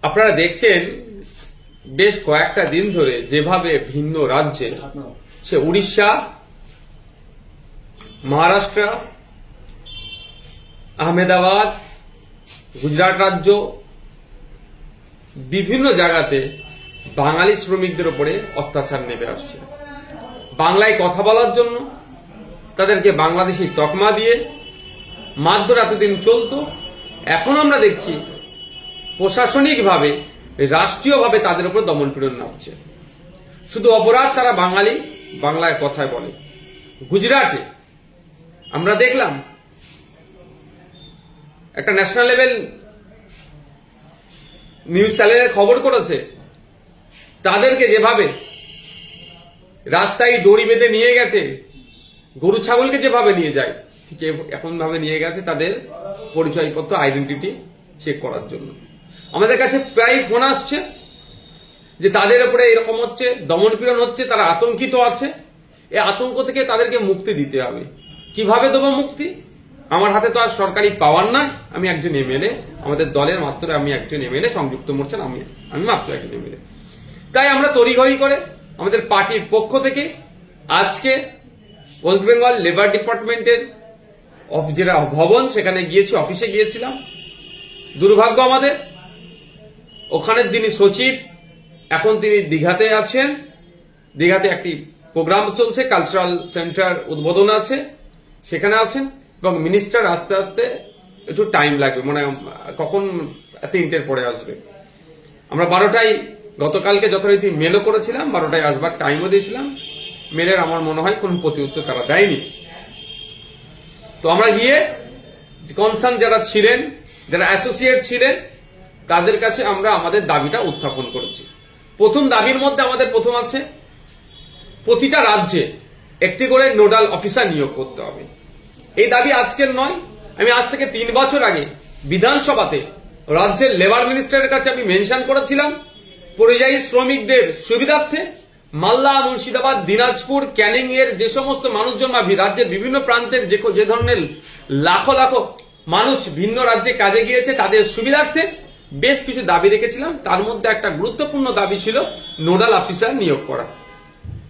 আপনারা দেখছেন বেশ কয়েকটা দিন ধরে যেভাবে ভিন্ন রাজ্যে, সে উড়িষ্যা, মহারাষ্ট্র, আহমেদাবাদ, গুজরাট রাজ্য, বিভিন্ন জায়গাতে বাঙালি শ্রমিকদের উপরে অত্যাচার নেমে আসছে। বাংলায় কথা বলার জন্য তাদেরকে বাংলাদেশি তকমা দিয়ে মারধর এতদিন চলতো। এখন আমরা দেখছি প্রশাসনিকভাবে, রাষ্ট্রীয়ভাবে তাদের উপর দমনপীড়ন নামছে। শুধু অপরাধ তারা বাঙালি, বাংলায় কথায় বলে। গুজরাটে আমরা দেখলাম একটা ন্যাশনাল লেভেল নিউজ চ্যানেলের খবর করেছে, তাদেরকে যেভাবে রাস্তায় দড়ি বেঁধে নিয়ে গেছে, গরু ছাগলকে যেভাবে নিয়ে যায় ঠিক এখন ভাবে নিয়ে গেছে তাদের পরিচয়পত্র, আইডেন্টিটি চেক করার জন্য। আমাদের কাছে প্রায় ফোন আসছে যে তাদের উপরে এরকম হচ্ছে, দমনপীড়ন হচ্ছে, তারা আতঙ্কিত আছে। এই আতঙ্ক থেকে তাদেরকে মুক্তি দিতে হবে। কিভাবে দেবো মুক্তি? আমার হাতে তো আর সরকারি পাওয়ার নয়। আমি একজন এমএলএ, আমাদের দলের মাত্র আমি একজন এমএলএ, সংযুক্ত মোর্চার আমি মাত্র একজন এমএলএ। তাই আমরা তড়িঘড়ি করে আমাদের পার্টির পক্ষ থেকে আজকে ওয়েস্ট বেঙ্গল লেবার ডিপার্টমেন্টের যেটা ভবন, সেখানে গিয়েছি, অফিসে গিয়েছিলাম। দুর্ভাগ্য আমাদের, ওখানের যিনি সচিব এখন তিনি দীঘাতে আছেন। দীঘাতে একটি প্রোগ্রাম চলছে, কালচারাল সেন্টার উদ্বোধন আছে, সেখানে আছেন। এবং মিনিস্টার আস্তে আস্তে একটু টাইম লাগবে, মানে কখন 3টের পরে আসবে। আমরা 12টায় গতকালকে যথারীতি মেলও করেছিলাম, 12টায় আসবার টাইমও দিয়েছিলাম। মেলের আমার মনে হয় কোন প্রতি উত্তর তারা দেয়নি। তো আমরা গিয়ে কনসার্ন যারা ছিলেন, যারা অ্যাসোসিয়েট ছিলেন, তাদের কাছে আমরা আমাদের দাবিটা উত্থাপন করেছি। প্রথম দাবির মধ্যে আমাদের প্রথম আছে প্রতিটা রাজ্যে একটি করে নোডাল অফিসার নিয়োগ করতে হবে। এই দাবি আজকের নয়, আমি আজ থেকে 3 বছর আগে বিধানসভাতে রাজ্যের লেবার মিনিস্টারের কাছে আমি মেনশন করেছিলাম, পরিযায়ী শ্রমিকদের সুবিধার্থে মালদা, মুর্শিদাবাদ, দিনাজপুর, ক্যানিং এর যে সমস্ত মানুষজন বা রাজ্যের বিভিন্ন প্রান্তের যে ধরনের লাখো লাখো মানুষ ভিন্ন রাজ্যে কাজে গিয়েছে, তাদের সুবিধার্থে বেশ কিছু দাবি রেখেছিলাম। তার মধ্যে একটা গুরুত্বপূর্ণ দাবি ছিল নোডাল অফিসার নিয়োগ করা,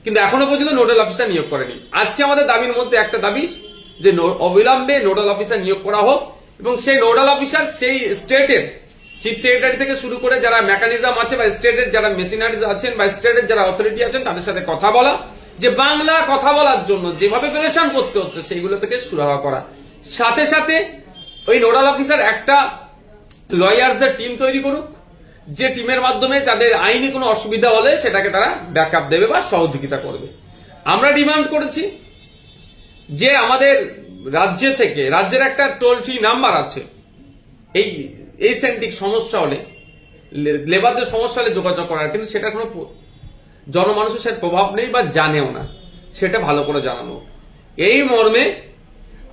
কিন্তু এখনো পর্যন্ত নোডাল অফিসার নিয়োগ করেনি। আজকে আমাদের দাবির মধ্যে একটা দাবি যে অবিলম্বে নোডাল অফিসার নিয়োগ করা হোক, এবং সেই নোডাল অফিসার সেই স্টেটের চিফ সেক্রেটারি থেকে শুরু করে যারা মেকানিজম আছে বা স্টেটের যারা মেশিনারিজ আছেন বা স্টেটের যারা অথরিটি আছেন তাদের সাথে কথা বলা, যে বাংলা কথা বলার জন্য যেভাবে প্রেশান করতে হচ্ছে সেইগুলো থেকে সুরাহা করা। সাথে সাথে ওই নোডাল অফিসার একটা লয়ারদের টিম তৈরি করুক, যে টিমের মাধ্যমে তাদের আইনি কোনো অসুবিধা হলে সেটাকে তারা ব্যাকআপ দেবে বা সহযোগিতা করবে। আমরা ডিমান্ড করেছি যে আমাদের রাজ্য থেকে, রাজ্যের একটা টোল ফ্রি নাম্বার আছে, এই সেন্টিক সমস্যা হলে, লেবারদের সমস্যা হলে যোগাযোগ করার, কিন্তু সেটা কোনো জনমানুষের সেটা প্রভাব নেই বা জানেও না, সেটা ভালো করে জানানো। এই মর্মে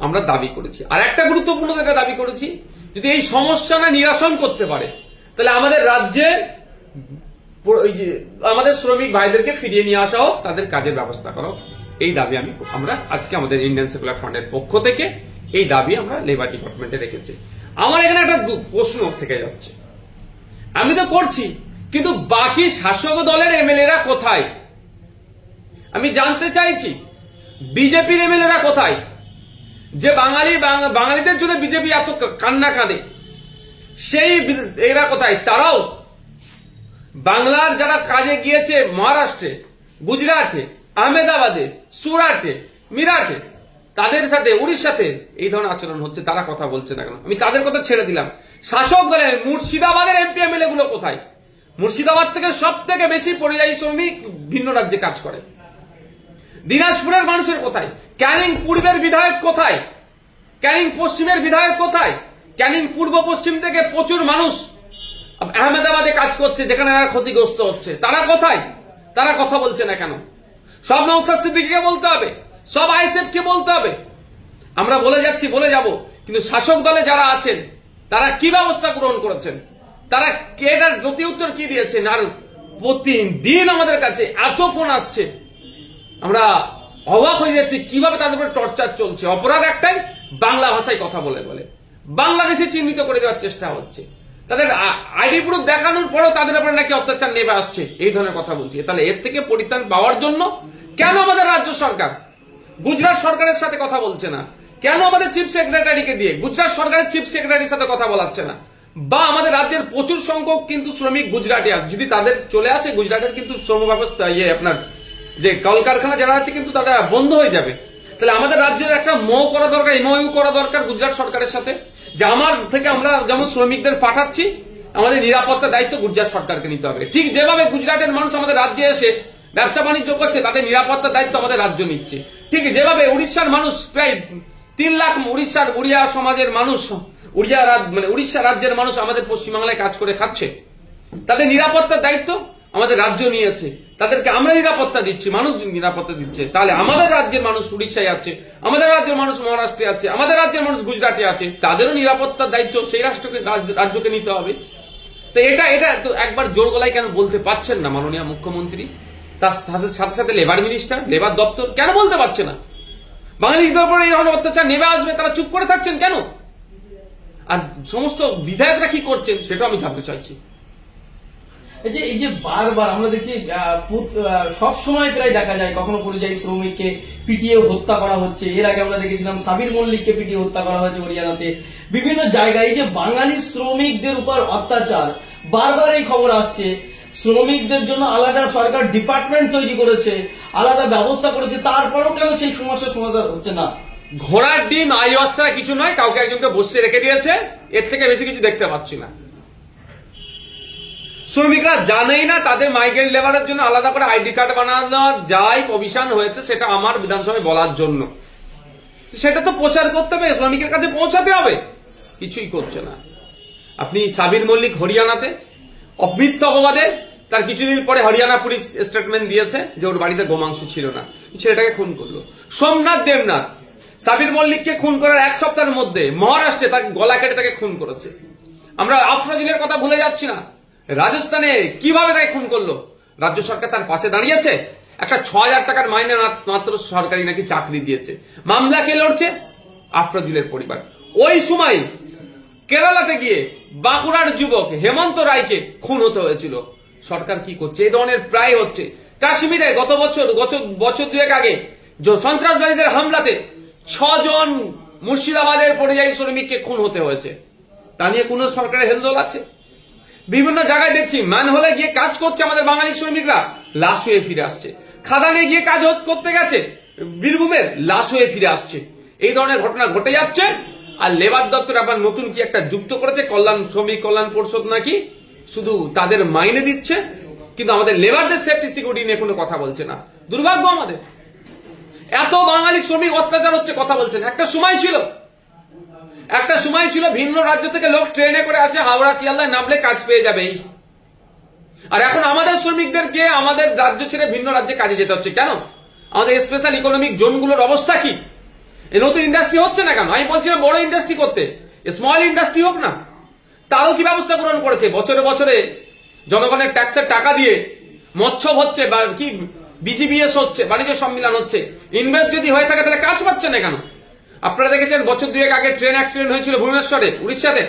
আমরা দাবি করেছি। আর একটা গুরুত্বপূর্ণ যেটা দাবি করেছি, যদি এই সমস্যা না নিরসন করতে পারে তাহলে আমাদের রাজ্যে আমাদের শ্রমিক ভাইদেরকে ফিরিয়ে নিয়ে আসা হোক, তাদের কাজের ব্যবস্থা করা হোক। এই দাবি আমরা আজকে আমাদের ইন্ডিয়ান সেকুলার ফ্রন্টের পক্ষ থেকে এই দাবি আমরা লেবার ডিপার্টমেন্টে রেখেছি। আমার এখানে একটা প্রশ্ন থেকে যাচ্ছে, আমি তো করছি, কিন্তু বাকি শাসক দলের এমএলএরা কোথায়? আমি জানতে চাইছি বিজেপির এমএলএরা কোথায়? যে বাঙালিদের জন্য বিজেপি এত কান্না কাঁদে, সেই এরা কোথায়? তারাও বাংলার যারা কাজে গিয়েছে মহারাষ্ট্রে, গুজরাটে, আহমেদাবাদে, সুরাটে, মিরাটে, তাদের সাথে উড়িষ্যাতে এই ধরনের আচরণ হচ্ছে, তারা কথা বলছে না কেন? আমি তাদের কথা ছেড়ে দিলাম। শাসক দলের মুর্শিদাবাদের এমপি এমএলএ গুলো কোথায়? মুর্শিদাবাদ থেকে সব থেকে বেশি পরিযায়ী শ্রমিক ভিন্ন রাজ্যে কাজ করে। দিনাজপুরের মানুষের কোথায়? ক্যানিং পূর্বের বিধায়ক কোথায়? ক্যানিং পশ্চিমের বিধায়ক কোথায়? ক্যানিং পূর্ব পশ্চিম থেকে প্রচুর মানুষ আহমেদাবাদে কাজ করছে, যেখানে ক্ষতিগ্রস্ত হচ্ছে, তারা কোথায়? তারা কথা বলছে না কেন? সব নওশাদ সিদ্দিকীকে বলতে হবে, সব আইএসএফ কে বলতে হবে। আমরা বলে যাচ্ছি, বলে যাব, কিন্তু শাসক দলে যারা আছেন তারা কি ব্যবস্থা গ্রহণ করেছেন? তারা এটার গতি উত্তর কি দিয়েছেন? আর প্রতিদিন আমাদের কাছে এত ফোন আসছে, আমরা অবাক হয়ে যাচ্ছি কিভাবে তাদের উপরে টর্চার চলছে। অপরাধ একটাই, বাংলা ভাষায় কথা বলে বাংলাদেশে চিহ্নিত করে দেওয়ার চেষ্টা হচ্ছে। তাদের আইডি প্রুফ দেখানোর পরেও তাদের উপরে নাকি অত্যাচার নেমে আসছে, এই ধরনের কথা বলছি। তাহলে এর থেকে পরিত্রাণ পাওয়ার জন্য কেন আমাদের রাজ্য সরকার গুজরাট সরকারের সাথে কথা বলছে না? কেন আমাদের চিফ সেক্রেটারিকে দিয়ে গুজরাট সরকারের চিফ সেক্রেটারির সাথে কথা বলাচ্ছে না? বা আমাদের রাজ্যের প্রচুর সংখ্যক কিন্তু শ্রমিক গুজরাটে আছে, যদি তাদের চলে আসে গুজরাটের কিন্তু শ্রম ব্যবস্থা আপনার যে কলকারখানা যারা আছে কিন্তু তারা বন্ধ হয়ে যাবে। তাহলে আমাদের রাজ্যের একটা করা দরকার, এমওইউ করা দরকার গুজরাট সরকারের সাথে, যে আমার থেকে আমরা যেমন শ্রমিকদের পাঠাচ্ছি আমাদের নিরাপত্তার দায়িত্ব গুজরাট সরকারকে নিতে হবে। ঠিক যেভাবে গুজরাটের মানুষ আমাদের রাজ্যে এসে ব্যবসা বাণিজ্য করছে, তাদের নিরাপত্তার দায়িত্ব আমাদের রাজ্য নিচ্ছে। ঠিক যেভাবে উড়িষ্যার মানুষ প্রায় 3 লাখ উড়িষ্যার উড়িয়া সমাজের মানুষ, উড়িষ্যা রাজ্যের মানুষ আমাদের পশ্চিমবাংলায় কাজ করে খাচ্ছে, তাদের নিরাপত্তার দায়িত্ব আমাদের রাজ্য নিয়েছে, তাদেরকে আমরা নিরাপত্তা দিচ্ছি, মানুষ নিরাপত্তা দিচ্ছে। তাহলে আমাদের রাজ্যের মানুষ উড়িষ্যায় আছে, আমাদের রাজ্যের মানুষ মহারাষ্ট্রে আছে, আমাদের রাজ্যের মানুষ গুজরাটে আছে, তাদেরও নিরাপত্তার দায়িত্ব সেই রাজ্যকে নিতে হবে। তো এটা তো একবার জোর গলায় কেন বলতে পারছেন না মাননীয় মুখ্যমন্ত্রী? তার সাথে সাথে লেবার মিনিস্টার, লেবার দপ্তর কেন বলতে পারছে না? বাঙালিদের উপরে এই ধরনের অত্যাচার নেমে আসবে, তারা চুপ করে থাকছেন কেন? আর সমস্ত বিধায়করা কি করছেন সেটা আমি জানতে চাইছি। এই যে বারবার আমরা দেখছি সব সময় প্রায় দেখা যায় কখনো পরিযায়ী শ্রমিককে পিটিয়ে হত্যা করা হচ্ছে। এর আগে আমরা দেখেছিলাম সাবির মল্লিককে পিটিয়ে হত্যা করা হয়েছে হরিয়ানাতে। বিভিন্ন জায়গায় এই যে বাঙালি শ্রমিকদের উপর অত্যাচার, বারবার এই খবর আসছে। শ্রমিকদের জন্য আলাদা সরকার ডিপার্টমেন্ট তৈরি করেছে, আলাদা ব্যবস্থা করেছে, তারপরেও কেন সেই সমস্যার সমাধান হচ্ছে না? ঘোড়ার ডিম আইওয়াস ছাড়া কিছু নয়, কাউকে একজনকে বসিয়ে রেখে দিয়েছে, এর থেকে বেশি কিছু দেখতে পাচ্ছি না। শ্রমিকরা জানেই না তাদের মাইগ্রেন্ট লেবারের জন্য আলাদা করে আইডি কার্ড বানানো যায়, প্রভিশন হয়েছে, সেটা আমার বিধানসভায় বলার জন্য। সেটা তো প্রচার করতে হবে, শ্রমিকের কাছে পৌঁছাতে হবে, কিছুই করছে না। আপনি সাবির মল্লিক হরিয়ানাতে মিথ্যা অপবাদে তার কিছুদিন পরে হরিয়ানা পুলিশ স্টেটমেন্ট দিয়েছে যে ওর বাড়িতে গোমাংস ছিল না, ছেলেটাকে খুন করলো। সোমনাথ দেবনাথ সাবির মল্লিককে খুন করার 1 সপ্তাহের মধ্যে মহারাষ্ট্রে তাকে গলা কেটে তাকে খুন করেছে। আমরা আফরোজিলের কথা ভুলে যাচ্ছি না, রাজস্থানে কিভাবে তাকে খুন করলো, রাজ্য সরকার তার পাশে দাঁড়িয়েছে। একটা 6,000 টাকার মাইনে মাত্র সরকারি নাকি চাকরি দিয়েছে। মামলা কে লড়ছে? আফরোজিলের পরিবার। ওই সময় কেরালাতে গিয়ে বাঁকুড়ার যুবক হেমন্ত রায়কে খুন হতে হয়েছিল। সরকার কি করছে? এই ধরনের প্রায় হচ্ছে। কাশ্মীরে গত বছর 2 আগে সন্ত্রাসবাদীদের হামলাতে 6 জন মুর্শিদাবাদের পরিযায়ী শ্রমিককে খুন হতে হয়েছে। তা নিয়ে কোন সরকারের হেলদোল আছে? বিভিন্ন জায়গায় দেখছি ম্যানহোলে গিয়ে কাজ করছে আমাদের বাঙালি শ্রমিকরা, লাশ হয়ে ফিরে আসছে। খাদানে গিয়ে কাজ করতে গেছে বীরভূমের, লাশ হয়ে ফিরে আসছে। এই ধরনের ঘটনা ঘটে যাচ্ছে। আর লেবার দপ্তর আবার নতুন কি একটা যুক্ত করেছে, শ্রমিক কল্যাণ পরিষদ নাকি, শুধু তাদের মাইনে দিচ্ছে কিন্তু আমাদের লেবারদের সেফটি সিকিউরিটি নিয়ে কোনো কথা বলছে না। দুর্ভাগ্য আমাদের, এত বাঙালি শ্রমিক অত্যাচার হচ্ছে, কথা বলছেন। একটা সময় ছিল ভিন্ন রাজ্য থেকে লোক ট্রেনে করে আসে, হাওড়া শিয়ালদায় নামলে কাজ পেয়ে যাবে। আর এখন আমাদের শ্রমিকদেরকে আমাদের রাজ্য ছেড়ে ভিন্ন রাজ্যে কাজে যেতে হচ্ছে কেন? আমাদের স্পেশাল ইকোনমিক জোনগুলোর অবস্থা কি? এই নতুন ইন্ডাস্ট্রি হচ্ছে না কেন? আমি বলছিলাম বড় ইন্ডাস্ট্রি করতে, স্মল ইন্ডাস্ট্রি হোক না। তারও কি ব্যবস্থা গ্রহণ করেছে? বছরে বছরে জনগণের ট্যাক্সের টাকা দিয়ে মৎস্য হচ্ছে বা কি বিজিবিএস হচ্ছে, বাণিজ্য সম্মেলন হচ্ছে। ইনভেস্ট যদি হয়ে থাকে তাহলে কাজ পাচ্ছে না কেন? আপনারা দেখেছেন বছর 2 আগে ট্রেন অ্যাক্সিডেন্ট হয়েছিল ভুবনেশ্বরে, উড়িষ্যাতে।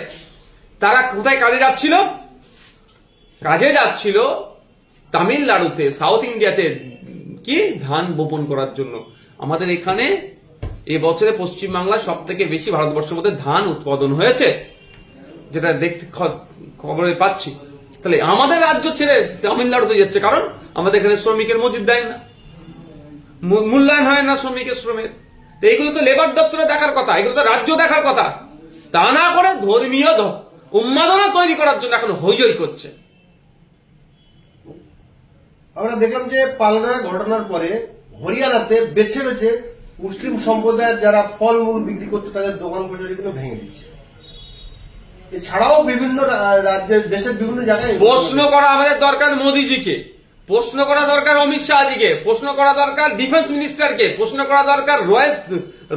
তারা কোথায় কাজে যাচ্ছিল? কাজে যাচ্ছিল তামিলনাড়ুতে, সাউথ ইন্ডিয়াতে, কি ধান বপন করার জন্য। আমাদের এখানে এই বছরে পশ্চিমবাংলা সব থেকে বেশি ভারতবর্ষের মধ্যে ধান উৎপাদন হয়েছে, যেটা দেখতে খবরে পাচ্ছি। তাহলে আমাদের রাজ্য ছেড়ে তামিলনাড়ুতে যাচ্ছে, কারণ আমাদের এখানে শ্রমিকের মজুদ দেয় না, মূল্যায়ন হয় না শ্রমিকের শ্রমের। এইগুলো তো লেবার দপ্তরে দেখার কথা, এগুলো তো রাজ্য দেখার কথা। তা না করে ধর্মীয় উন্মাদনা তৈরি করার জন্য এখন হইচই করছে। আমরা দেখলাম যে পালগাঁও ঘটনার পরে হরিয়ানাতে বেছে বেছে মুসলিম সম্প্রদায়ের যারা ফলমূল বিক্রি করছে তাদের দোকান কচুরিগুলো ভেঙে দিচ্ছে। এছাড়াও বিভিন্ন রাজ্যের দেশের বিভিন্ন জায়গায় প্রশ্ন করা আমাদের দরকার মোদিজিকে, প্রশ্ন করা দরকার অমিত শাহজিকে, প্রশ্ন করা দরকার ডিফেন্স মিনিস্টারকে, প্রশ্ন করা দরকার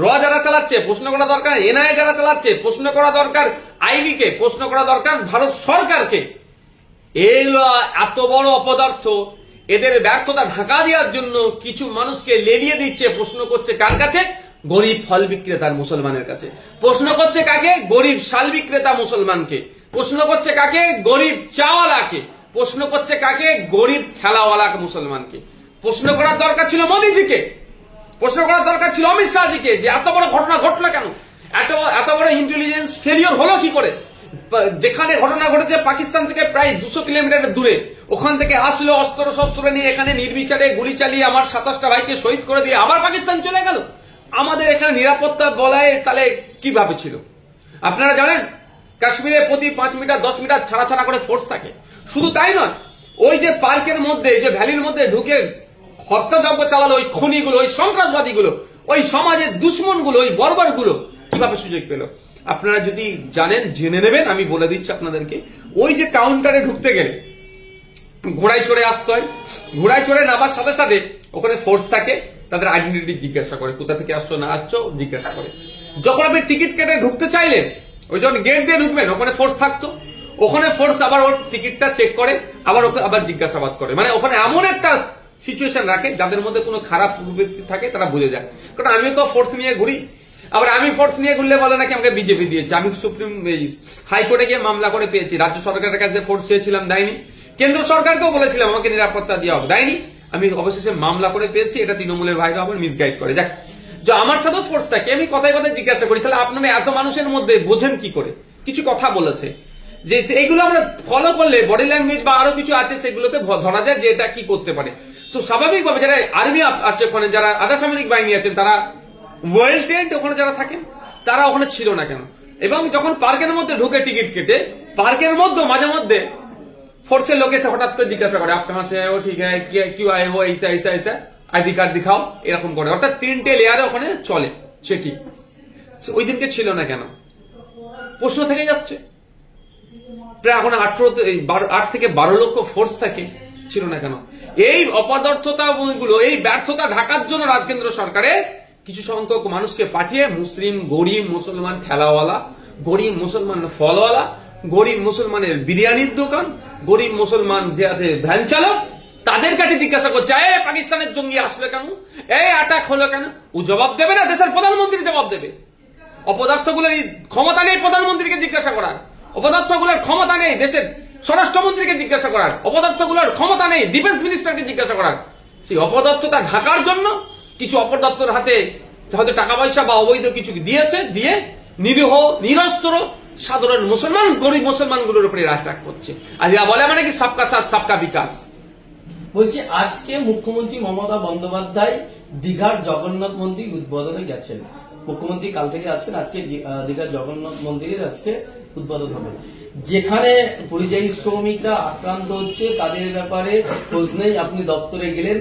র যারা চালাচ্ছে, প্রশ্ন করা দরকার এনআইএ যারা চালাচ্ছে, প্রশ্ন করা দরকার আইবি কে, প্রশ্ন করা দরকার ভারত সরকারকে। এগুলো এত বড় অপদার্থ, এদের ব্যর্থতা ঢাকা দেওয়ার জন্য কিছু মানুষকে লেলিয়ে দিচ্ছে। প্রশ্ন করছে কার কাছে? গরিব ফল বিক্রেতার মুসলমানের কাছে। প্রশ্ন করছে কাকে? গরিব শাল বিক্রেতা মুসলমানকে। প্রশ্ন করছে কাকে? গরিব চাওয়ালাকে। প্রশ্ন করছে কাকে? গরিব ঠেলাওয়ালা মুসলমানকে। প্রশ্ন করার দরকার ছিল মোদিজিকে, প্রশ্ন করার দরকার ছিল অমিত শাহজিকে, যে এত বড় ঘটনা ঘটলো কেন, এত বড় ইন্টেলিজেন্স ফেলিওর হলো কি করে? যেখানে ঘটনা ঘটেছে পাকিস্তান থেকে প্রায় 200 কিলোমিটার দূরে, ওখান থেকে আসলো অস্ত্র শস্ত্র নিয়ে, এখানে নির্বিচারে গুলি চালিয়ে আমার 27টা ভাইকে শহীদ করে দিয়ে আবার পাকিস্তান চলে গেল। আমাদের এখানে নিরাপত্তা বলায় তাহলে কিভাবে ছিল? আপনারা জানেন কাশ্মীরে প্রতি 5 মিটার 10 মিটার ছাড়া ছাড়া করে ফোর্স থাকে। শুধু তাই নয়, ওই যে পার্কের মধ্যে, যে ভ্যালির মধ্যে ঢুকে হত্যাযজ্ঞ চালালো ওই খনিগুলো, ওই সন্ত্রাসবাদীগুলো, ওই সমাজের দুশ্মনগুলো, ওই বর্বরগুলো কিভাবে সুযোগ পেল? আপনারা যদি জানেন জেনে নেবেন, আমি বলে দিচ্ছি আপনাদেরকে। ওই যে কাউন্টারে ঢুকতে গেলে ঘোড়ায় চড়ে আসতে হয়, ঘোড়ায় চড়ে নামার সাথে সাথে ওখানে ফোর্স থাকে, তাদের আইডেন্টিটি জিজ্ঞাসা করে, কোথা থেকে আসছো না আসছো জিজ্ঞাসা করে। যখন আপনি টিকিট কেটে ঢুকতে চাইলেন, ওই যখন গেট দিয়ে ঢুকবেন ওখানে ফোর্স থাকতো, ওখানে ফোর্স আবার ওর টিকিটটা চেক করে, আবার ওকে আবার জিজ্ঞাসাবাদ করে। মানে ওখানে এমন একটা সিচুয়েশন রাখে যাদের মধ্যে কোনো খারাপ প্রবৃত্তি থাকে তারা বুঝে যায়। কারণ আমিও তো ফোর্স নিয়ে ঘুরি, আবার আমি ফোর্স নিয়ে ঘুরলে বলে নাকি আমাকে বিজেপি দিয়েছে। আমি সুপ্রিম হাইকোর্টে গিয়ে মামলা করে পেয়েছি, রাজ্য সরকারের কাছে ফোর্স চেয়েছিলাম দেয়নি, কেন্দ্র সরকারকেও বলেছিলাম আমাকে নিরাপত্তা দেওয়া হোক, দেয়নি। আমি অবশেষে মামলা করে পেয়েছি, এটা তৃণমূলের ভাইরা আবার মিসগাইড করে। যাক, যে আমার সাথেও ফোর্স থাকে, আমি কথায় কথায় জিজ্ঞাসা করি, তাহলে আপনারা এত মানুষের মধ্যে বোঝেন কি করে? কিছু কথা বলেছে যে এইগুলো আমরা ফলো করলে বডি ল্যাঙ্গুয়েজ বা আরো কিছু আছে সেগুলোতে ধরা যায় যে এটা কি করতে পারে। তো স্বাভাবিকভাবে যারা আর্মি আছে ওখানে, যারা আধা সামরিক বাহিনী আছেন, তারা ওয়েল ট্রেন্ড ওখানে যারা থাকেন, তারা ওখানে ছিল না কেন? এবং যখন পার্কের মধ্যে ঢুকে টিকিট কেটে, পার্কের মধ্যে মাঝে মধ্যে ফোর্সের লোক এসে হঠাৎ করে জিজ্ঞাসা করে, আপনার সে ও ঠিক আছে, কিউ আয় হো, ऐसा ऐसा ऐसा আইডি কার্ড দিখাও, এরকম করে। অর্থাৎ 3টে লেয়ারে ওখানে চলে চেকিং। ওই দিনকে ছিল না কেন? প্রশ্ন থেকে যাচ্ছে। প্রায় এখন 8 থেকে 12 লক্ষ ফোর্স থাকে, ছিল না কেন? এই অপদার্থতা গুলো, এই ব্যর্থতা ঢাকার জন্য কেন্দ্র সরকারের কিছু সংখ্যক মানুষকে পাঠিয়ে মুসলিম গরিব মুসলমান ঠেলাওয়ালা, গরিব মুসলমান ফলওয়ালা, গরিব মুসলমানের বিরিয়ানির দোকান, গরিব মুসলমান যে আছে ভ্যান চালক, তাদের কাছে জিজ্ঞাসা করছে, পাকিস্তানের জঙ্গি আসলো কেন, অ্যাটাক হলো কেন? ও জবাব দেবে না, দেশের প্রধানমন্ত্রী জবাব দেবে। অপদার্থগুলোর ক্ষমতা নেই প্রধানমন্ত্রীকে জিজ্ঞাসা করার, অপদার্থগুলোর ক্ষমতা নেই দেশের স্বরাষ্ট্রমন্ত্রীকে জিজ্ঞাসা করার, অপদার্থগুলোর ক্ষমতা নেই ডিফেন্স মিনিস্টারকে জিজ্ঞাসা করার। সেই অপদার্থতা ঢাকার জন্য কিছু অপদার্থর হাতে হয়তো টাকা পয়সা বা অবৈধ কিছু দিয়েছে, দিয়ে নিরীহ নিরস্ত্র সাধারণ মুসলমান, গরিব মুসলমানগুলোর উপরে রাজত্ব করছে। আর ইয়া বলে মানে কি সবকা সাথ সবকা বিকাশ। বলছি, আজকে মুখ্যমন্ত্রী মমতা বন্দ্যোপাধ্যায় দীঘার জগন্নাথ মন্দির উদ্বোধনে গেছেন। মুখ্যমন্ত্রী কাল থেকে আছেন, আজকে দীঘার জগন্নাথ মন্দিরের আজকে উদ্বোধন হবে। যেখানে পরিযায়ী শ্রমিকরা আক্রান্ত হচ্ছে তাদের ব্যাপারে খোঁজ নেই, আপনি দপ্তরে গেলেন,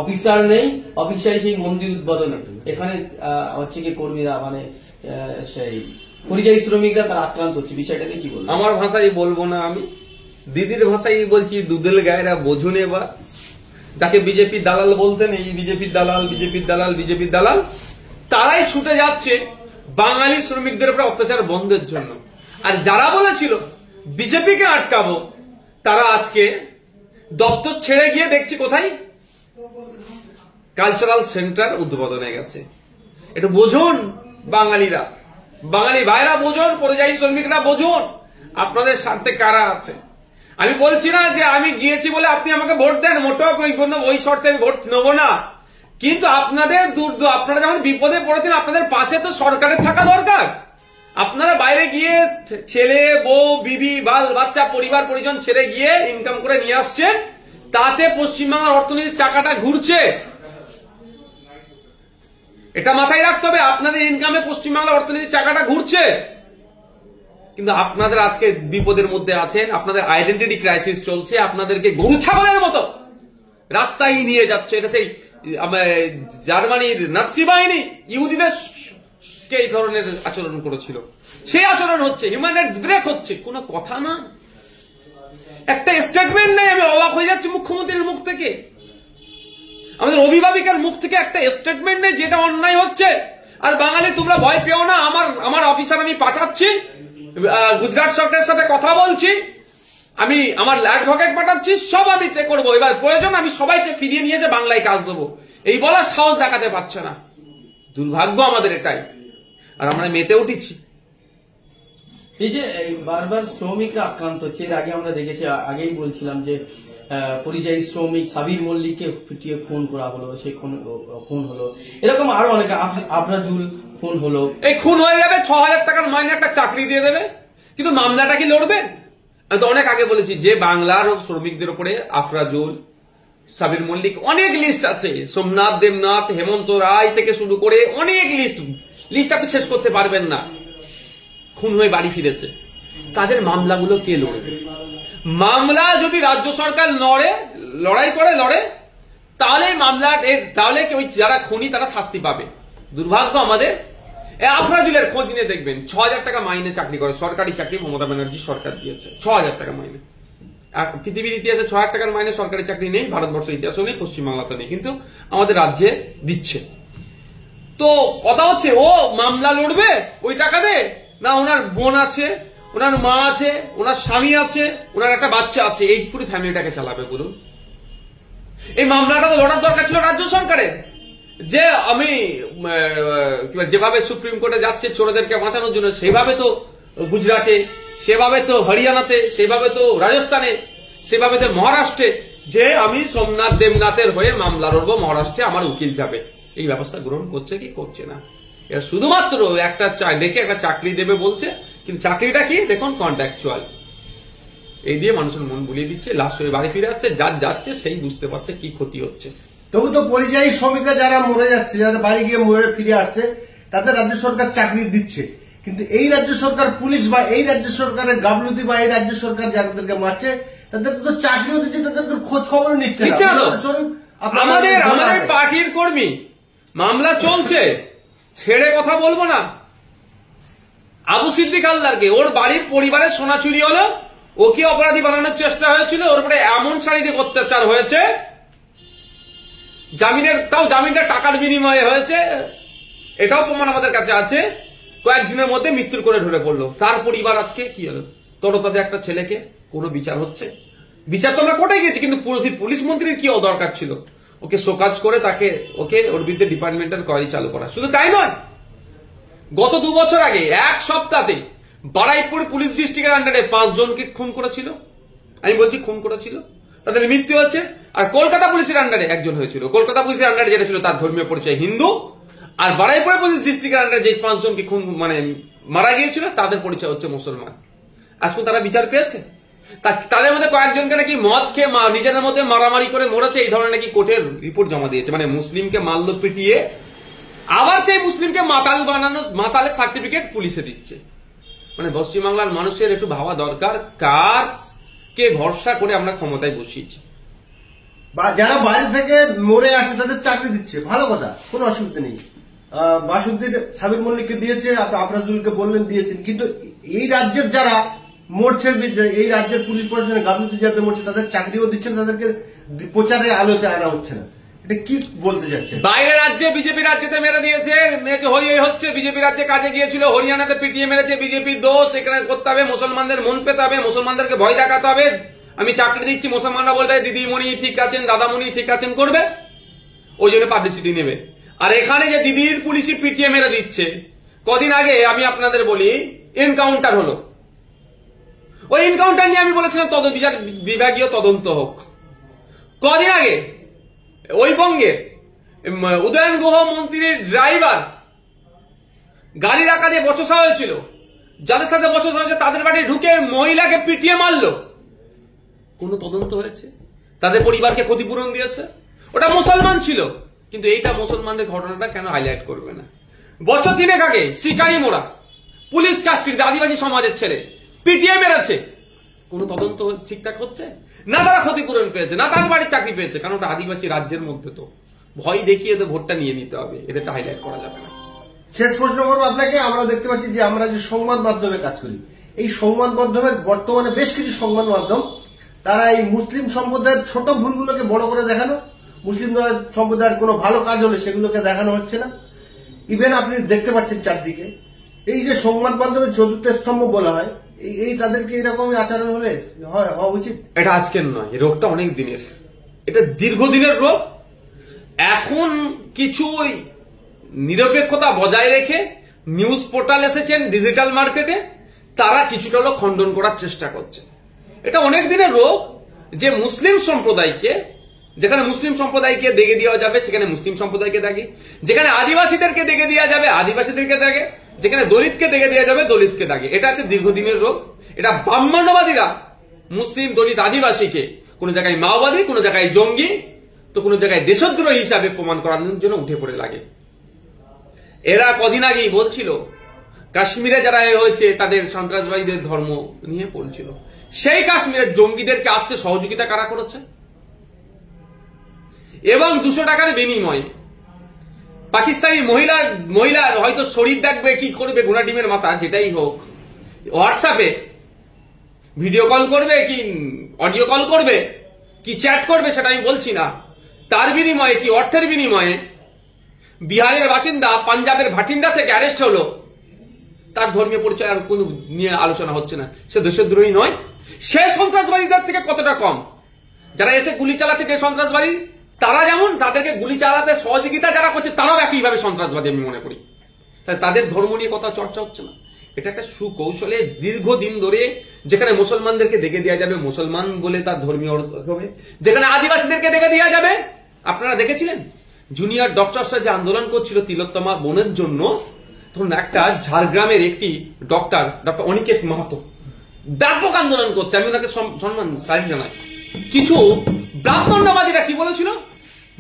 অফিসার নেই, অফিসার সেই মন্দির উদ্বোধনে এখানে হচ্ছে কি কর্মীরা, মানে সেই পরিযায়ী শ্রমিকরা তারা আক্রান্ত হচ্ছে, বিষয়টাকে কি বলবো? আমার ভাষায় বলবো না, আমি দিদির ভাষায় বলছি, দুধেল গায়েরা বোঝুন। এবার যাকে বিজেপি দালাল বলতেন, এই বিজেপির দালাল, বিজেপির দালাল, বিজেপির দালাল, তারাই ছুটে যাচ্ছে বাঙালি শ্রমিকদের উপর অত্যাচার বন্ধের জন্য। আর যারা বলেছিল বিজেপিকে আটকাবো, তারা আজকে দপ্তর ছেড়ে গিয়ে দেখছি কোথায়, কালচারাল সেন্টার উদ্বোধনে গেছে। একটু বোঝুন বাঙালিরা, বাঙালি ভাইরা বোঝুন, পরিযায়ী শ্রমিকরা বোঝুন, আপনাদের স্বার্থে কারা আছে। আমি বলছি না যে আমি গিয়েছি বলে আপনি আমাকে ভোট দেন, মোটেও ওই শর্তে আমি ভোট নেব না। কিন্তু আপনাদের আপনারা যখন বিপদে পড়েছেন, আপনাদের পাশে তো সরকারের থাকা দরকার। আপনারা বাইরে গিয়ে ছেলে বউ বিবি বাল বাচ্চা পরিবার পরিজন ছেড়ে গিয়ে ইনকাম করে নিয়ে আসছেন, তাতে পশ্চিমবাংলার অর্থনীতির চাকাটা ঘুরছে। এটা মাথায় রাখতে হবে, আপনাদের ইনকামে পশ্চিমবাংলার অর্থনীতির চাকাটা ঘুরছে। কিন্তু আপনাদের আজকে বিপদের মধ্যে আছেন, আপনাদের আইডেন্টিটি ক্রাইসিস চলছে, আপনাদেরকে গরু ছাগলের মতো রাস্তায় নিয়ে যাচ্ছে। এটা সেই জার্মানির নাৎসি বাহিনী ইহুদিদের এই ধরনের আচরণ করেছিল, সেই আচরণ হচ্ছে, হিউম্যান রাইটস ব্রেক হচ্ছে। কোনো কথা না, একটা স্টেটমেন্ট নেই। আমি অবাক হয়ে যাচ্ছি মুখ্যমন্ত্রীর মুখ থেকে, আমাদের অভিভাবিকার মুখ থেকে একটা স্টেটমেন্ট নেই যেটা অন্যায় হচ্ছে। আর বাঙালি তোমরা ভয় পেও না, আমার অফিসার আমি পাঠাচ্ছি, গুজরাট সরকারের সাথে কথা বলছি, আমি আমার অ্যাডভোকেট পাঠাচ্ছি, সব আমি করবো। এবার প্রয়োজন আমি সবাইকে ফিরিয়ে নিয়ে এসে বাংলায় কাজ দেবো, এই বলার সাহস দেখাতে পারছে না। দুর্ভাগ্য আমাদের এটাই। আর আমরা মেতে উঠেছি, এই যে এই বারবার শ্রমিকরা আক্রান্ত হচ্ছে, এর আগে আমরা দেখেছি, আগেই বলছিলাম যে পরিযায়ী শ্রমিক সাবির মল্লিককে পিটিয়ে খুন করা হলো, সে খুন হলো, এরকম আরো অনেকে, আফরাজুল খুন হলো। এই খুন হয়ে যাবে, 6,000 টাকার মাইনে একটা চাকরি দিয়ে দেবে, কিন্তু মামলাটা কি লড়বে? আমি তো অনেক আগে বলেছি যে বাংলার শ্রমিকদের উপরে আফরাজুল, সাবির মল্লিক, অনেক লিস্ট আছে, সোমনাথ দেবনাথ, হেমন্ত রায় থেকে শুরু করে অনেক লিস্ট আপনি শেষ করতে পারবেন না, খুন হয়ে বাড়ি ফিরেছে। তাদের মামলাগুলো কে লড়বে? মামলা যদি রাজ্য সরকার লড়াই করে তাহলে তাহলে ওই যারা খুনি তারা শাস্তি পাবে। দুর্ভাগ্য আমাদের, আফরাজুলের খোঁজ নিয়ে দেখবেন 6,000 টাকা মাইনে চাকরি করে, সরকারি চাকরি মমতা ব্যানার্জি সরকার দিয়েছে 6,000 টাকা মাইনে। পৃথিবীর ইতিহাসে 6,000 টাকার মাইনে সরকারি চাকরি নেই, ভারতবর্ষের ইতিহাসও নেই, পশ্চিমবাংলাতে নেই, কিন্তু আমাদের রাজ্যে দিচ্ছে। তো কথা হচ্ছে ও মামলা লড়বে ওই টাকা দে, না ওনার বোন আছে, ওনার মা আছে, ওনার স্বামী আছে, ওনার একটা বাচ্চা আছে, এই পুরো ফ্যামিলিটাকে চালাবে বলুন? এই মামলাটা তো লড়ার দরকার ছিল রাজ্য সরকারের। যে আমি যেভাবে সুপ্রিম কোর্টে যাচ্ছে চোরদেরকে বাঁচানোর জন্য, সেভাবে তো গুজরাটে, সেভাবে তো হরিয়ানাতে, সেভাবে তো রাজস্থানে, সেভাবে তো মহারাষ্ট্রে, যে আমি সোমনাথ দেবনাথের হয়ে মামলা লড়বো, মহারাষ্ট্রে আমার উকিল যাবে, এই ব্যবস্থা গ্রহণ করছে কি করছে না? এরা শুধুমাত্র একটা ডেকে একটা চাকরি দেবে বলছে, কিন্তু চাকরিটা কি দেখুন, কন্ট্রাকচুয়াল। এই দিয়ে মানুষের মন বুলিয়ে দিচ্ছে, লাস্ট হয়ে বাড়ি ফিরে আসছে, যার যাচ্ছে সেই বুঝতে পারছে কি ক্ষতি হচ্ছে। তবু তো পরিযায়ী শ্রমিকরা যারা মরে যাচ্ছে, যারা বাড়ি গিয়ে মরে ফিরে আসছে, তাদের রাজ্য সরকার চাকরি দিচ্ছে, কিন্তু এই রাজ্য সরকার পুলিশ বা এই রাজ্য সরকারের গাফলতি বা এই রাজ্য সরকার যাদেরকে মারছে তাদেরকে তো চাকরিও দিচ্ছে, তাদেরকে খোঁজ খবর নিচ্ছে না। আমাদের পার্টির কর্মী মামলা চলছে, ছেড়ে কথা বলবো না। আবু সিদ্দিক হালদারকে ওর বাড়ির পরিবারের সোনা চুরি হলো, ওকে অপরাধী বানানোর চেষ্টা হয়েছিল, ওর উপরে এমন শারীরিক অত্যাচার হয়েছে, জামিনটা টাকার বিনিময়ে হয়েছে, এটাও প্রমাণ আমাদের কাছে আছে। কয়েকদিনের মধ্যে মৃত্যুর করে ধরে পড়লো। তার পরিবার আজকে কি হলো? তরতাজা একটা ছেলেকে কোনো বিচার হচ্ছে? বিচার তো আমরা কোর্টে গেছি, কিন্তু পুলিশ মন্ত্রীর কি দরকার ছিল ওকে শোকাজ করে ওর বিরুদ্ধে ডিপার্টমেন্টাল কোয়ারি চালু করা? শুধু তাই নয়, গত 2 বছর আগে 1 সপ্তাহে বারুইপুর পুলিশ ডিস্ট্রিক্টের আন্ডারে 5 জনকে খুন করেছিল। আমি বলছি খুন করেছিল, তাদের মৃত্যু হয়েছে। আর কলকাতা পুলিশের আন্ডারে 1 জন হয়েছিল। কলকাতা পুলিশের আন্ডারে যেটা ছিল তার ধর্মীয় পরিচয় হিন্দু, আর বারুইপুর পুলিশ ডিস্ট্রিক্টের আন্ডারে যে 5 জনকে খুন মারা গিয়েছিল তাদের পরিচয় হচ্ছে মুসলমান। আজকে তারা বিচার পেয়েছে? তাদের মধ্যে কয়েকজনকে নাকি মদ খেয়ে নিজেদের মধ্যে মারামারি করে মরেছে, এই ধরনের নাকি কোর্টের রিপোর্ট জমা দিয়েছে। মানে মুসলিমকে মারলো পিটিয়ে, আবার সেই মুসলিমকে মাতালের সার্টিফিকেট পুলিশে দিচ্ছে। মানে পশ্চিমবাংলার মানুষের একটু ভাবা দরকার, কার কে ভরসা করে আমরা ক্ষমতায় বসিয়েছি। বা যারা বাইরে থেকে মরে আসে তাদের চাকরি দিচ্ছে, ভালো কথা, কোনো অসুবিধা নেই। বাসুদ্দিন সাবির মল্লিককে দিয়েছে, আফরাজুলকে বললেন দিয়েছেন, কিন্তু এই রাজ্যের যারা মরছে, এই রাজ্যের পুলিশ প্রশাসনের গাফিলতি যাদের মরছে তাদের চাকরিও দিচ্ছেন, তাদেরকে প্রচারে আলোতে আনা হচ্ছে না। এটা কি বলতে যাচ্ছে? বাইরের রাজ্যে বিজেপি রাজ্যেতে মেরে দিয়েছে, হচ্ছে বিজেপি রাজ্যে কাজে গিয়েছিল, হরিয়ানাতে পিটিয়ে মেরেছে, বিজেপির দোষ, এখানে করতে হবে, মুসলমানদের মন পেতে হবে, মুসলমানদেরকে ভয় দেখাতে হবে, আমি চাকরি দিচ্ছি, মুসলমানরা বলবে দিদিমণি ঠিক আছেন, দাদামণি ঠিক আছেন করবে, ওই জন্য পাবলিসিটি নেবে। আর এখানে যে দিদির পুলিশি পিটিয়ে মেরে দিচ্ছে, কদিন আগে আমি আপনাদের বলি এনকাউন্টার হলো, ওই এনকাউন্টার নিয়ে আমি বলেছিলাম বিভাগীয় তদন্ত হোক। কদিন আগে ওই বঙ্গের উদয়ন গুহ মন্ত্রীর ড্রাইভার গাড়ি রাখা দিয়ে বচসা হয়েছিল, যাদের সাথে বচসা হয়েছে তাদের বাড়ি ঢুকে মহিলাকে পিটিয়ে মারলো, কোন তদন্ত হয়েছে? তাদের পরিবারকে ক্ষতিপূরণ দিয়েছে, ওটা মুসলমান ছিল, কিন্তু এইটা মুসলমানদের ঘটনাটা কেন হাইলাইট করবে না? বছর 3 আগে শিকারি মোড়া পুলিশ কাস্টডিতে আদিবাসী সমাজের ছেলে পিটিয়ে মেরেছে, কোন তদন্ত ঠিকঠাক হচ্ছে না? তারা ক্ষতিপূরণ পেয়েছে না, তার বাড়ির চাকরি পেয়েছে, কারণ ওটা আদিবাসী রাজ্যের মধ্যে, তো ভয় দেখিয়ে এদের ভোটটা নিয়ে নিতে হবে, এদেরটা হাইলাইট করা যাবে না। শেষ প্রশ্ন করবো আপনাকে, আমরা দেখতে পাচ্ছি যে আমরা যে সংবাদ মাধ্যমে কাজ করি, এই সংবাদ মাধ্যমে বর্তমানে বেশ কিছু সংবাদ মাধ্যম তারা এই মুসলিম সম্প্রদায়ের ছোট ভুলগুলোকে বড় করে দেখানো, মুসলিম সম্প্রদায়ের কোনো ভালো কাজ হলে সেগুলোকে দেখানো হচ্ছে না। ইভেন আপনি দেখতে পাচ্ছেন চারদিকে এই যে সংবাদ মাধ্যমের চতুর্থ স্তম্ভ বলা হয়, এই তাদেরকে এরকমই আচরণ হলে হওয়া উচিত? এটা আজকের নয়, এই রোগটা অনেক দিনের, এটা দীর্ঘদিনের রোগ। এখন কিছু নিরপেক্ষতা বজায় রেখে নিউজ পোর্টাল এসেছেন ডিজিটাল মার্কেটে, তারা কিছুটা হলেও খণ্ডন করার চেষ্টা করছে। এটা অনেক দিনের রোগ যে মুসলিম সম্প্রদায়কে, যেখানে মুসলিম সম্প্রদায়কে দেখে দেওয়া যাবে সেখানে মুসলিম সম্প্রদায়কে দেখে, যেখানে আদিবাসীদেরকে দেখে দেওয়া যাবে আদিবাসীদেরকে দেখে, যেখানে দলিতকে দেখে দেওয়া যাবে দলিতকে দেখে। এটা হচ্ছে দীর্ঘদিনের রোগ। এটা ব্রাহ্মণ্যবাদীরা মুসলিম, দলিত, আদিবাসীকে কোনো জায়গায় মাওবাদী, কোনো জায়গায় জঙ্গি, তো কোনো জায়গায় দেশদ্রোহী হিসাবে প্রমাণ করানোর জন্য উঠে পড়ে লাগে। এরা কদিন আগেই বলছিল কাশ্মীরে যারা হয়েছে তাদের সন্ত্রাসবাদীদের ধর্ম নিয়ে বলছিল। সেই কাশ্মীরের জঙ্গিদেরকে আসতে সহযোগিতা কারা করেছে? এবং 200 টাকার বিনিময়ে পাকিস্তানি মহিলার হয়তো শরীর দেখবে, কি করবে, গোনা ডিমের মাথা যেটাই হোক, হোয়াটসঅ্যাপে ভিডিও কল করবে কি অডিও কল করবে কি চ্যাট করবে সেটা আমি বলছি না, তার বিনিময়ে কি অর্থের বিনিময়ে বিহারের বাসিন্দা পাঞ্জাবের ভাটিন্ডা থেকে অ্যারেস্ট হলো, তার ধর্মীয় পরিচয় আর কোনো নিয়ে আলোচনা হচ্ছে না। সে দেশদ্রোহী নয়? সে সন্ত্রাসবাদীদের থেকে কতটা কম? যারা এসে গুলি চালাতে যে সন্ত্রাসবাদী, তারা যেমন তাদেরকে গুলি চালাতে সহযোগিতা যারা করছে তারাও একইভাবে সন্ত্রাসবাদী আমি মনে করি। তাই তাদের ধর্ম নিয়ে কথা চর্চা হচ্ছে না। এটা একটা সুকৌশলে দীর্ঘদিন ধরে, যেখানে মুসলমানদেরকে দেখে দেওয়া যাবে মুসলমান বলে তার ধর্মীয় হবে, যেখানে আদিবাসীদেরকে দেখে দেওয়া যাবে। আপনারা দেখেছিলেন জুনিয়র ডক্টরসরা যে আন্দোলন করছিল তিলোত্তমা বোনের জন্য, তখন একটা ঝাড়গ্রামের একটি ডক্টর অনিকেত মাহাতো ব্যাপক আন্দোলন করছে। আমি ওনাকে সম্মান সাইড জানাই। কিছু ব্রাহ্মণ্যবাদীরা কি বলেছিল?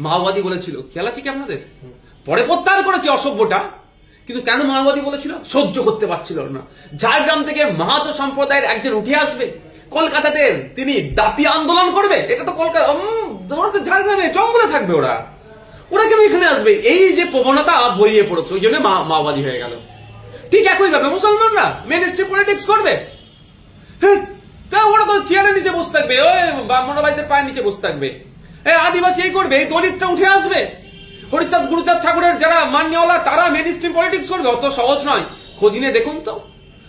মাওবাদী বলেছিল। খেয়াল আছে কি আপনাদের? পরে প্রত্যাহার করেছে অসভ্যটা, কিন্তু কেন মাওবাদী বলেছিল? সহ্য করতে পারছিল না। ঝাড়গ্রাম থেকে মাহাতো সম্প্রদায়ের একজন উঠে আসবে, কলকাতাতে তিনি দাপি আন্দোলন করবে। এটা তো কলকাতা, ঝাড়গ্রামে জঙ্গলে থাকবে ওরা কেন এখানে আসবে? এই যে প্রবণতা বইয়ে পড়েছে, ওই জন্য মাওবাদী হয়ে গেল। ঠিক একইভাবে মুসলমানরা মেন স্ট্রিম পলিটিক্স করবে। হ্যাঁ, ওরা তো চেয়ারের নিচে বসে থাকবে, ওই ব্রাহ্মণবাদীদের পায়ের নিচে বসে থাকবে। আদিবাসী এই করবে, এই দলিতটা উঠে আসবে। হরিচাঁদ গুরুচাঁদ ঠাকুরের যারা মান্যওয়ালা তারা মেন স্ট্রিম পলিটিক্স করবে। অত সহজ নয়। খোঁজ নিয়ে দেখুন তো।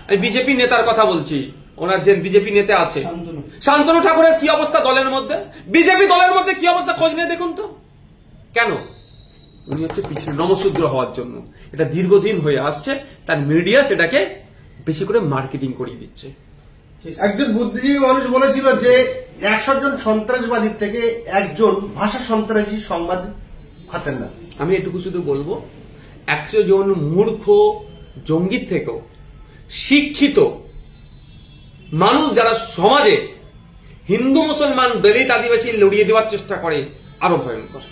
আমি বিজেপি নেতার কথা বলছি, ওনার যে বিজেপি নেতা আছে শান্তনু ঠাকুরের কি অবস্থা দলের মধ্যে, বিজেপি দলের মধ্যে কি অবস্থা, খোঁজ নিয়ে দেখুন তো। কেন? উনি হচ্ছে পিছিয়ে নমশূদ্র হওয়ার জন্য। এটা দীর্ঘদিন হয়ে আসছে, তার মিডিয়া সেটাকে বেশি করে মার্কেটিং করিয়ে দিচ্ছে। একজন বুদ্ধিজীবী মানুষ বলেছিল যে 100 জন সন্ত্রাসবাদীর থেকে একজন ভাষা সন্ত্রাসী সংবাদ খাতেন না। আমি এটুকু শুধু বলবো, 100 জন মূর্খ জঙ্গির থেকেও শিক্ষিত মানুষ যারা সমাজে হিন্দু মুসলমান দলিত আদিবাসী লড়িয়ে দেওয়ার চেষ্টা করে আরো ভয়ঙ্কর।